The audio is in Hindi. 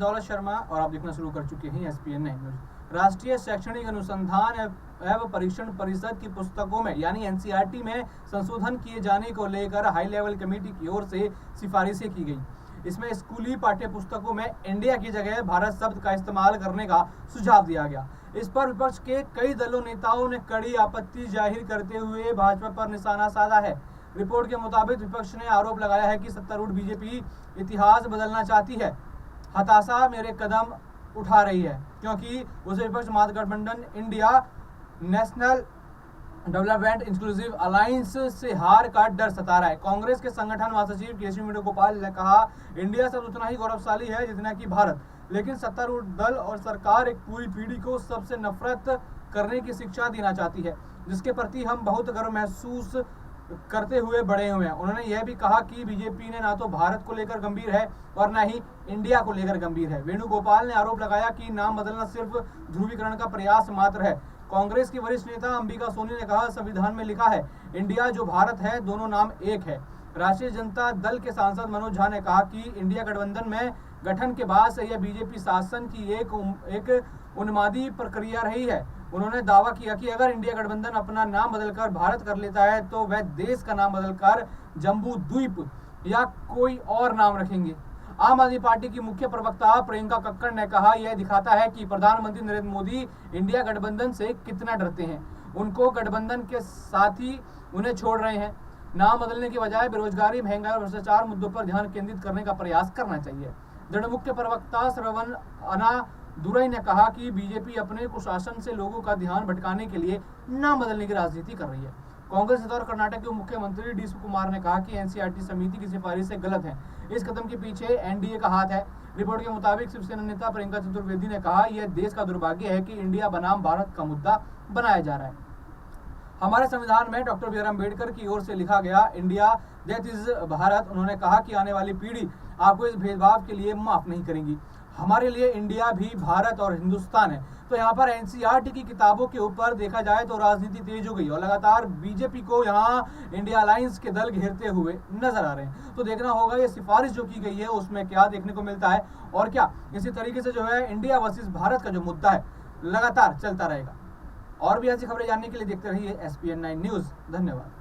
दौलत शर्मा और आप देखना शुरू कर चुके हैं SPN 9 न्यूज। राष्ट्रीय शैक्षणिक अनुसंधान एवं परीक्षण परिषद की पुस्तकों में यानी NCERT में संशोधन किए जाने को लेकर हाई लेवल कमेटी की ओर से सिफारिशें की गई। इसमें स्कूली पाठ्य पुस्तकों में इंडिया की जगह भारत शब्द का इस्तेमाल करने का सुझाव दिया गया। इस पर विपक्ष के कई दलों नेताओं ने कड़ी आपत्ति जाहिर करते हुए भाजपा पर निशाना साधा है। रिपोर्ट के मुताबिक विपक्ष ने आरोप लगाया है कि सत्तारूढ़ बीजेपी इतिहास बदलना चाहती है, हताशा मेरे कदम उठा रही है, क्योंकि उसे विपक्ष महागठबंधन India National Development Inclusive Alliance से हार का डर सता रहा है। कांग्रेस के संगठन महासचिव केशव वेणुगोपाल ने कहा, इंडिया सब उतना ही गौरवशाली है जितना कि भारत, लेकिन सत्तारूढ़ दल और सरकार एक पूरी पीढ़ी को सबसे नफरत करने की शिक्षा देना चाहती है, जिसके प्रति हम बहुत गर्व महसूस करते हुए बड़े हुए हैं। उन्होंने यह भी कहा कि बीजेपी ने ना तो भारत को लेकर गंभीर है और न ही इंडिया को लेकर गंभीर है। वेणुगोपाल ने आरोप लगाया कि नाम बदलना सिर्फ ध्रुवीकरण का प्रयास मात्र है। कांग्रेस की वरिष्ठ नेता अंबिका सोनी ने कहा, संविधान में लिखा है इंडिया जो भारत है, दोनों नाम एक है। राष्ट्रीय जनता दल के सांसद मनोज झा ने कहा कि इंडिया गठबंधन में गठन के बाद से यह बीजेपी शासन की एक उन्मादी प्रक्रिया रही है। उन्होंने दावा किया कि अगर इंडिया गठबंधन अपना नाम बदलकर भारत कर लेता है तो वह देश का नाम बदलकर जम्बू द्वीप या कोई और नाम रखेंगे। आम आदमी पार्टी की मुख्य प्रवक्ता प्रियंका कक्कड़ ने कहा, यह दिखाता है कि प्रधानमंत्री नरेंद्र मोदी इंडिया गठबंधन से कितना डरते हैं। उनको गठबंधन के साथी उन्हें छोड़ रहे हैं। नाम बदलने के बजाय बेरोजगारी, महंगाई और भ्रष्टाचार मुद्दों पर ध्यान केंद्रित करने का प्रयास करना चाहिए। दृढ़ मुख्य प्रवक्ता श्रवण अनादुरई ने कहा कि बीजेपी अपने कुशासन से लोगों का ध्यान भटकाने के लिए नाम बदलने की राजनीति कर रही है। कांग्रेस नेता और कर्नाटक के मुख्यमंत्री डी सुकुमार ने कहा कि NCERT समिति की सिफारिशें गलत है। इस कदम के पीछे NDA का हाथ है। रिपोर्ट के मुताबिक शिवसेना नेता प्रियंका चतुर्वेदी ने कहा, यह देश का दुर्भाग्य है कि इंडिया बनाम भारत का मुद्दा बनाया जा रहा है। हमारे संविधान में डॉक्टर BR अम्बेडकर की ओर से लिखा गया इंडिया दैट इज भारत। उन्होंने कहा कि आने वाली पीढ़ी आपको इस भेदभाव के लिए माफ नहीं करेंगी। हमारे लिए इंडिया भी भारत और हिंदुस्तान है। तो यहाँ पर NCERT की किताबों के ऊपर देखा जाए तो राजनीति तेज हो गई और लगातार बीजेपी को यहाँ इंडिया अलायंस के दल घेरते हुए नजर आ रहे हैं। तो देखना होगा ये सिफारिश जो की गई है उसमें क्या देखने को मिलता है और क्या इसी तरीके से जो है इंडिया वर्सेस भारत का जो मुद्दा है लगातार चलता रहेगा। और भी ऐसी खबरें जानने के लिए देखते रहिए SPN 9 न्यूज। धन्यवाद।